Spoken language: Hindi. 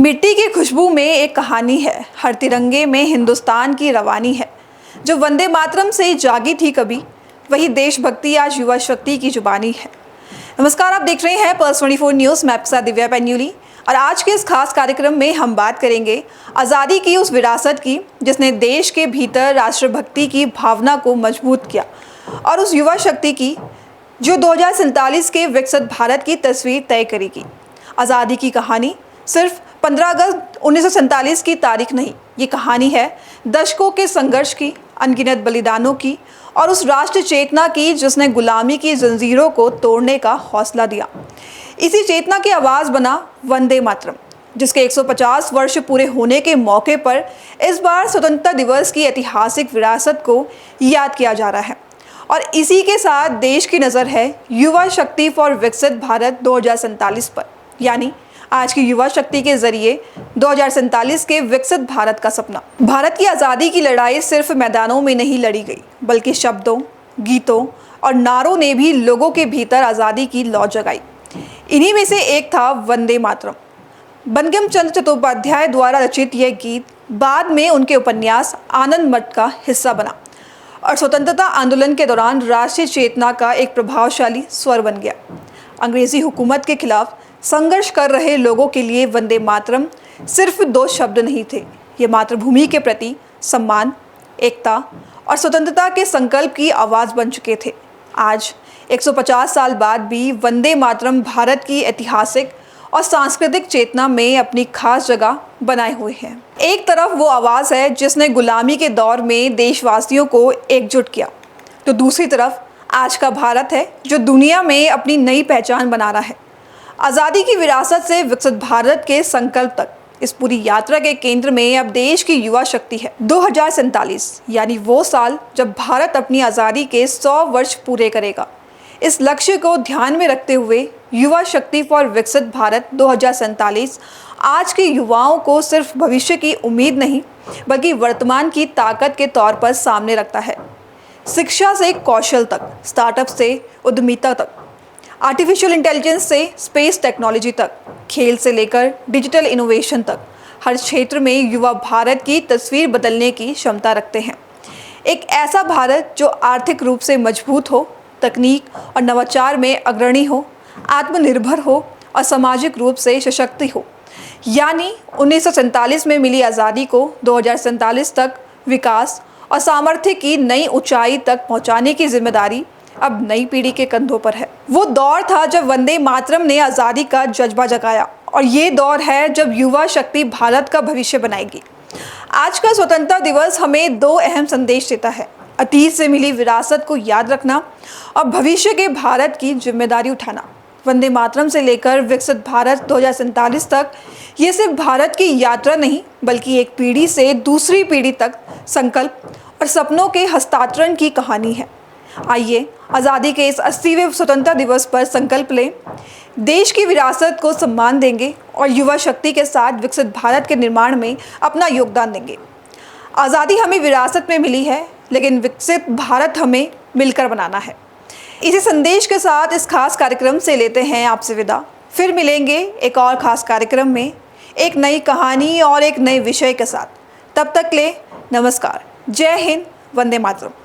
मिट्टी की खुशबू में एक कहानी है, हर तिरंगे में हिंदुस्तान की रवानी है। जो वंदे मातरम से जागी थी कभी, वही देशभक्ति आज युवा शक्ति की जुबानी है। नमस्कार, आप देख रहे हैं पल्स 24 न्यूज़। मैं आपके साथ दिव्या पैन्यूली और आज के इस खास कार्यक्रम में हम बात करेंगे आज़ादी की उस विरासत की जिसने देश के भीतर राष्ट्रभक्ति की भावना को मजबूत किया, और उस युवा शक्ति की जो 2047 के विकसित भारत की तस्वीर तय करेगी। आज़ादी की कहानी सिर्फ 15 अगस्त 1947 की तारीख नहीं, ये कहानी है दशकों के संघर्ष की, अनगिनत बलिदानों की और उस राष्ट्र चेतना की जिसने गुलामी की जंजीरों को तोड़ने का हौसला दिया। इसी चेतना की आवाज़ बना वंदे मातरम, जिसके 150 वर्ष पूरे होने के मौके पर इस बार स्वतंत्रता दिवस की ऐतिहासिक विरासत को याद किया जा रहा है। और इसी के साथ देश की नज़र है युवा शक्ति फॉर विकसित भारत 2047 पर, यानी आज की युवा शक्ति के जरिए 2047 के विकसित भारत का सपना। भारत की आज़ादी की लड़ाई सिर्फ मैदानों में नहीं लड़ी गई, बल्कि शब्दों, गीतों और नारों ने भी लोगों के भीतर आज़ादी की लौ जगाई। इन्हीं में से एक था वंदे मातरम। बंकिम चंद्र चट्टोपाध्याय द्वारा रचित यह गीत बाद में उनके उपन्यास आनंद मठ का हिस्सा बना और स्वतंत्रता आंदोलन के दौरान राष्ट्रीय चेतना का एक प्रभावशाली स्वर बन गया। अंग्रेजी हुकूमत के खिलाफ संघर्ष कर रहे लोगों के लिए वंदे मातरम सिर्फ दो शब्द नहीं थे, ये मातृभूमि के प्रति सम्मान, एकता और स्वतंत्रता के संकल्प की आवाज़ बन चुके थे। आज 150 साल बाद भी वंदे मातरम भारत की ऐतिहासिक और सांस्कृतिक चेतना में अपनी खास जगह बनाए हुए हैं। एक तरफ वो आवाज़ है जिसने गुलामी के दौर में देशवासियों को एकजुट किया, तो दूसरी तरफ आज का भारत है जो दुनिया में अपनी नई पहचान बना रहा है। आज़ादी की विरासत से विकसित भारत के संकल्प तक इस पूरी यात्रा के केंद्र में अब देश की युवा शक्ति है। 2047 यानी वो साल जब भारत अपनी आज़ादी के 100 वर्ष पूरे करेगा। इस लक्ष्य को ध्यान में रखते हुए युवा शक्ति फॉर विकसित भारत 2047 आज के युवाओं को सिर्फ भविष्य की उम्मीद नहीं, बल्कि वर्तमान की ताकत के तौर पर सामने रखता है। शिक्षा से कौशल तक, स्टार्टअप से उद्यमिता तक, आर्टिफिशियल इंटेलिजेंस से स्पेस टेक्नोलॉजी तक, खेल से लेकर डिजिटल इनोवेशन तक, हर क्षेत्र में युवा भारत की तस्वीर बदलने की क्षमता रखते हैं। एक ऐसा भारत जो आर्थिक रूप से मजबूत हो, तकनीक और नवाचार में अग्रणी हो, आत्मनिर्भर हो और सामाजिक रूप से सशक्त हो। यानी 1947 में मिली आज़ादी को 2047 तक विकास और सामर्थ्य की नई ऊंचाई तक पहुंचाने की जिम्मेदारी अब नई पीढ़ी के कंधों पर है। वो दौर था जब वंदे मातरम ने आज़ादी का जज्बा जगाया, और ये दौर है जब युवा शक्ति भारत का भविष्य बनाएगी। आज का स्वतंत्रता दिवस हमें दो अहम संदेश देता है: अतीत से मिली विरासत को याद रखना और भविष्य के भारत की जिम्मेदारी उठाना। वंदे मातरम से लेकर विकसित भारत 2047 तक ये सिर्फ भारत की यात्रा नहीं, बल्कि एक पीढ़ी से दूसरी पीढ़ी तक संकल्प और सपनों के हस्तांतरण की कहानी है। आइए आज़ादी के इस 80वें स्वतंत्रता दिवस पर संकल्प लें, देश की विरासत को सम्मान देंगे और युवा शक्ति के साथ विकसित भारत के निर्माण में अपना योगदान देंगे। आज़ादी हमें विरासत में मिली है, लेकिन विकसित भारत हमें मिलकर बनाना है। इसी संदेश के साथ इस खास कार्यक्रम से लेते हैं आपसे विदा। फिर मिलेंगे एक और खास कार्यक्रम में, एक नई कहानी और एक नए विषय के साथ। तब तक ले नमस्कार, जय हिंद, वंदे मातरम।